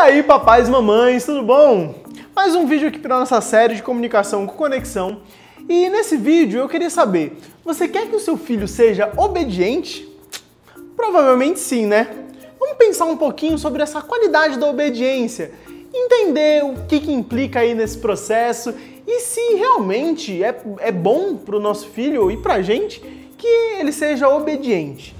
aí, papais e mamães, tudo bom? Mais um vídeo aqui para nossa série de comunicação com conexão. E nesse vídeo eu queria saber, você quer que o seu filho seja obediente? Provavelmente sim, né? Vamos pensar um pouquinho sobre essa qualidade da obediência, entender o que implica aí nesse processo e se realmente é bom para o nosso filho e para a gente que ele seja obediente.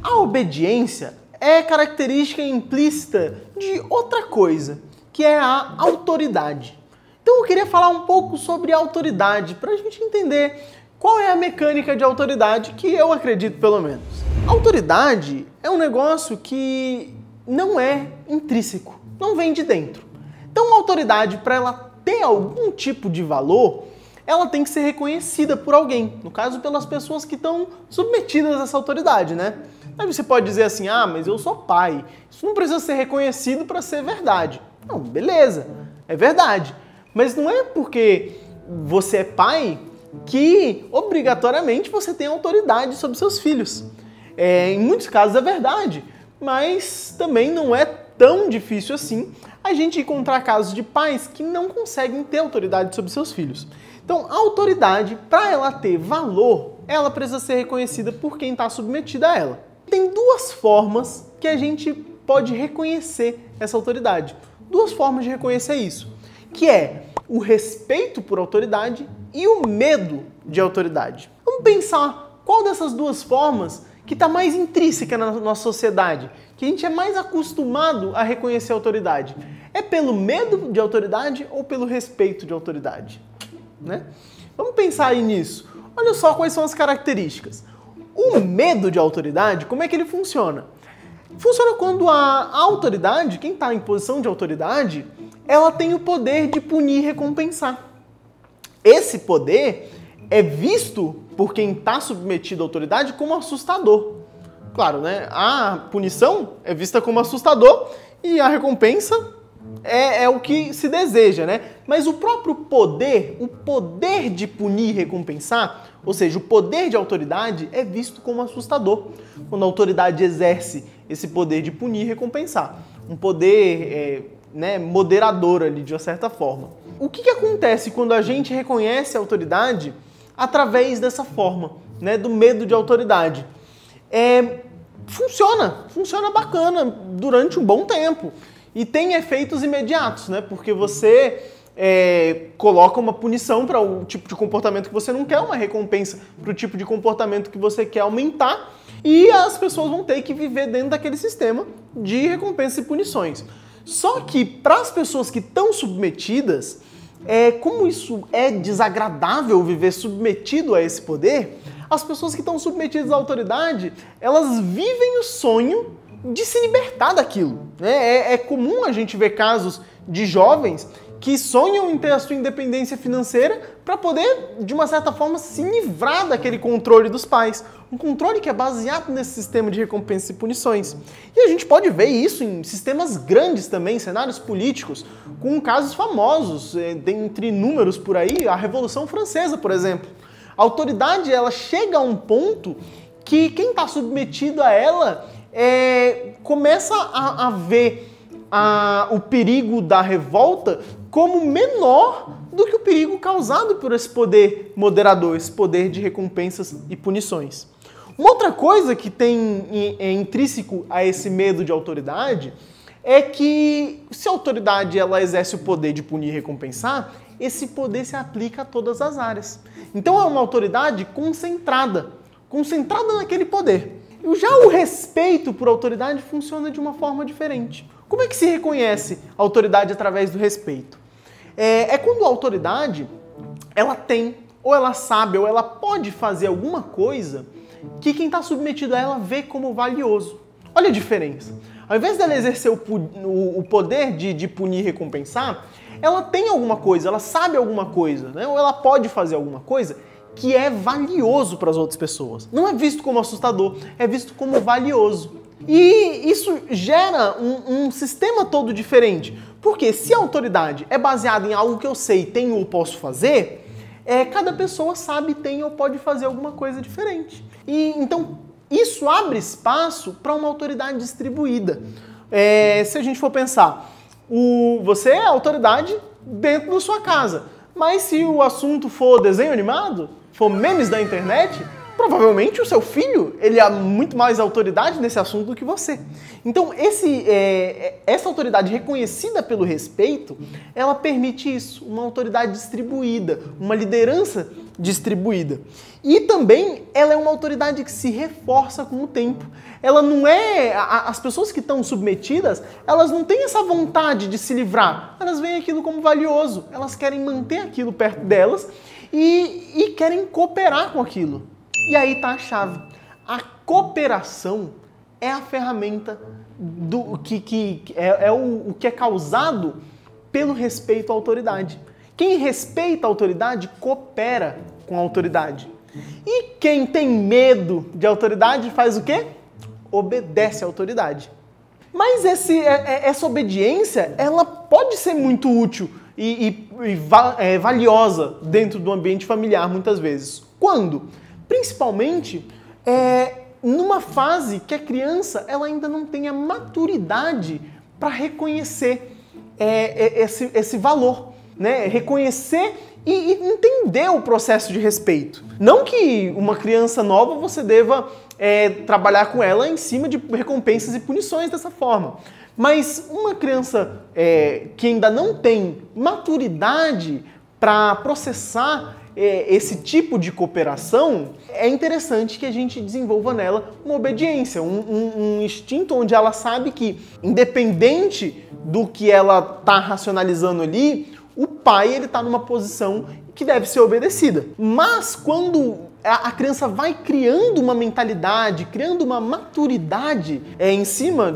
A obediência é característica implícita de outra coisa, que é a autoridade. Então eu queria falar um pouco sobre autoridade, para a gente entender qual é a mecânica de autoridade, que eu acredito pelo menos. Autoridade é um negócio que não é intrínseco, não vem de dentro. Então a autoridade, para ela ter algum tipo de valor, ela tem que ser reconhecida por alguém, no caso pelas pessoas que estão submetidas a essa autoridade, né? Aí você pode dizer assim, ah, mas eu sou pai, isso não precisa ser reconhecido para ser verdade. Não, beleza, é verdade, mas não é porque você é pai que obrigatoriamente você tem autoridade sobre seus filhos. Em muitos casos é verdade, mas também não é tão difícil assim a gente encontrar casos de pais que não conseguem ter autoridade sobre seus filhos. Então, a autoridade, para ela ter valor, ela precisa ser reconhecida por quem está submetido a ela. Tem duas formas que a gente pode reconhecer essa autoridade. Duas formas de reconhecer isso, que é o respeito por autoridade e o medo de autoridade. Vamos pensar qual dessas duas formas que está mais intrínseca na nossa sociedade, que a gente é mais acostumado a reconhecer a autoridade. É pelo medo de autoridade ou pelo respeito de autoridade? Né? Vamos pensar aí nisso. Olha só quais são as características. O medo de autoridade, como é que ele funciona? Funciona quando a autoridade, quem está em posição de autoridade, ela tem o poder de punir e recompensar. Esse poder é visto por quem está submetido à autoridade como assustador. Claro, né? A punição é vista como assustador e a recompensa é o que se deseja, né? Mas o próprio poder, o poder de punir e recompensar, ou seja, o poder de autoridade é visto como assustador quando a autoridade exerce esse poder de punir e recompensar. Um poder moderador ali, de uma certa forma. O que acontece quando a gente reconhece a autoridade através dessa forma, né, do medo de autoridade? Funciona bacana durante um bom tempo. E tem efeitos imediatos, né? Porque você coloca uma punição para o tipo de comportamento que você não quer, uma recompensa para o tipo de comportamento que você quer aumentar, e as pessoas vão ter que viver dentro daquele sistema de recompensas e punições. Só que para as pessoas que estão submetidas, como isso é desagradável viver submetido a esse poder, as pessoas que estão submetidas à autoridade, elas vivem o sonho de se libertar daquilo. É comum a gente ver casos de jovens que sonham em ter a sua independência financeira para poder, de uma certa forma, se livrar daquele controle dos pais. Um controle que é baseado nesse sistema de recompensas e punições. E a gente pode ver isso em sistemas grandes também, cenários políticos, com casos famosos, dentre inúmeros por aí, a Revolução Francesa, por exemplo. A autoridade, ela chega a um ponto que quem está submetido a ela começa a ver o perigo da revolta como menor do que o perigo causado por esse poder moderador, esse poder de recompensas e punições. Uma outra coisa que tem intrínseco a esse medo de autoridade é que se a autoridade ela exerce o poder de punir e recompensar, esse poder se aplica a todas as áreas. Então é uma autoridade concentrada naquele poder. E já o respeito por autoridade funciona de uma forma diferente. Como é que se reconhece a autoridade através do respeito? Quando a autoridade, ela tem, ou ela sabe, ou ela pode fazer alguma coisa que quem está submetido a ela vê como valioso. Olha a diferença. Ao invés dela exercer o poder de punir e recompensar, ela tem alguma coisa, ela sabe alguma coisa, né? Ou ela pode fazer alguma coisa que é valioso para as outras pessoas. Não é visto como assustador, é visto como valioso. E isso gera um sistema todo diferente. Porque se a autoridade é baseada em algo que eu sei, tenho ou posso fazer, cada pessoa sabe, tem ou pode fazer alguma coisa diferente. E então isso abre espaço para uma autoridade distribuída. se a gente for pensar, você é autoridade dentro da sua casa, mas se o assunto for desenho animado, for memes da internet, provavelmente o seu filho, ele é muito mais autoridade nesse assunto do que você. Então, essa autoridade reconhecida pelo respeito, ela permite isso, uma autoridade distribuída, uma liderança distribuída. E também, ela é uma autoridade que se reforça com o tempo. Ela não é... As pessoas que estão submetidas, elas não têm essa vontade de se livrar. Elas veem aquilo como valioso. Elas querem manter aquilo perto delas e querem cooperar com aquilo. E aí está a chave. A cooperação é a ferramenta o que é causado pelo respeito à autoridade. Quem respeita a autoridade coopera com a autoridade. E quem tem medo de autoridade faz o quê? Obedece à autoridade. Mas essa obediência, ela pode ser muito útil e valiosa dentro do ambiente familiar muitas vezes. Quando? Principalmente numa fase que a criança ela ainda não tem a maturidade para reconhecer esse valor, né? Reconhecer e entender o processo de respeito. Não que uma criança nova você deva trabalhar com ela em cima de recompensas e punições dessa forma. Mas uma criança que ainda não tem maturidade para processar esse tipo de cooperação, é interessante que a gente desenvolva nela uma obediência, um instinto onde ela sabe que, independente do que ela está racionalizando ali, o pai está numa posição que deve ser obedecida. Mas quando a criança vai criando uma mentalidade, criando uma maturidade em cima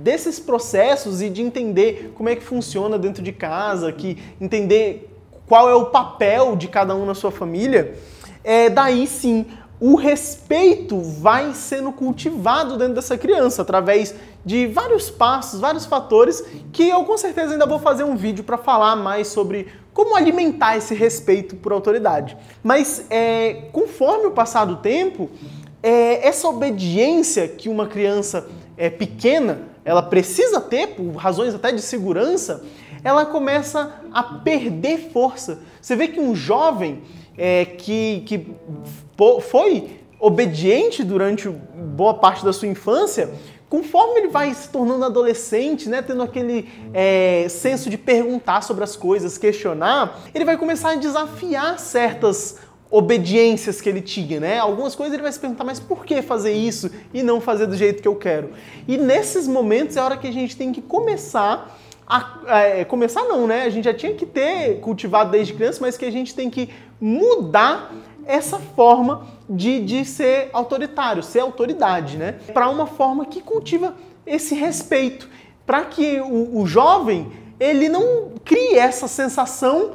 desses processos e de entender como é que funciona dentro de casa, entender qual é o papel de cada um na sua família, daí sim o respeito vai sendo cultivado dentro dessa criança através de vários passos, vários fatores que eu com certeza ainda vou fazer um vídeo para falar mais sobre como alimentar esse respeito por autoridade. Mas conforme o passar do tempo, essa obediência que uma criança pequena ela precisa ter, por razões até de segurança, ela começa a perder força. Você vê que um jovem que foi obediente durante boa parte da sua infância, conforme ele vai se tornando adolescente, né, tendo aquele senso de perguntar sobre as coisas, questionar, ele vai começar a desafiar certas obediências que ele tinha, né? Algumas coisas ele vai se perguntar, mas por que fazer isso e não fazer do jeito que eu quero? E nesses momentos é a hora que a gente tem que começar começar não, né? A gente já tinha que ter cultivado desde criança, mas que a gente tem que mudar essa forma de ser autoritário, ser autoridade, né? Para uma forma que cultiva esse respeito, para que o jovem ele não crie essa sensação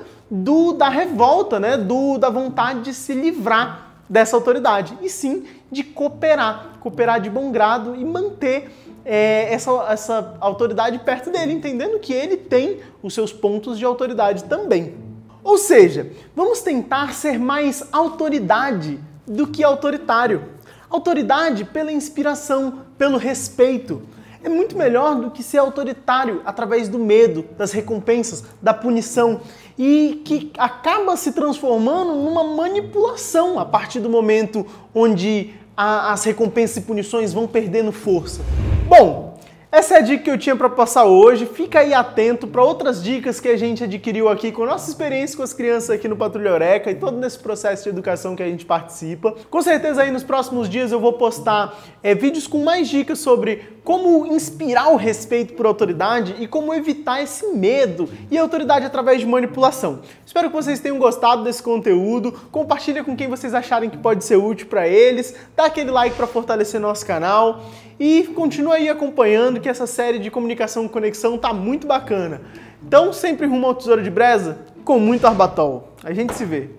da revolta, né? Da vontade de se livrar dessa autoridade, e sim de cooperar de bom grado e manter essa autoridade perto dele, entendendo que ele tem os seus pontos de autoridade também. Ou seja, vamos tentar ser mais autoridade do que autoritário. Autoridade pela inspiração, pelo respeito. É muito melhor do que ser autoritário através do medo, das recompensas, da punição, e que acaba se transformando numa manipulação a partir do momento onde as recompensas e punições vão perdendo força. Bom, essa é a dica que eu tinha para passar hoje. Fica aí atento para outras dicas que a gente adquiriu aqui com a nossa experiência com as crianças aqui no Patrulha Eureka e todo nesse processo de educação que a gente participa. Com certeza aí nos próximos dias eu vou postar vídeos com mais dicas sobre como inspirar o respeito por autoridade e como evitar esse medo e autoridade através de manipulação. Espero que vocês tenham gostado desse conteúdo. Compartilha com quem vocês acharem que pode ser útil para eles. Dá aquele like para fortalecer nosso canal. E continua aí acompanhando que essa série de comunicação com conexão tá muito bacana. Então, sempre rumo ao Tesouro de Breza, com muito Arbatol. A gente se vê.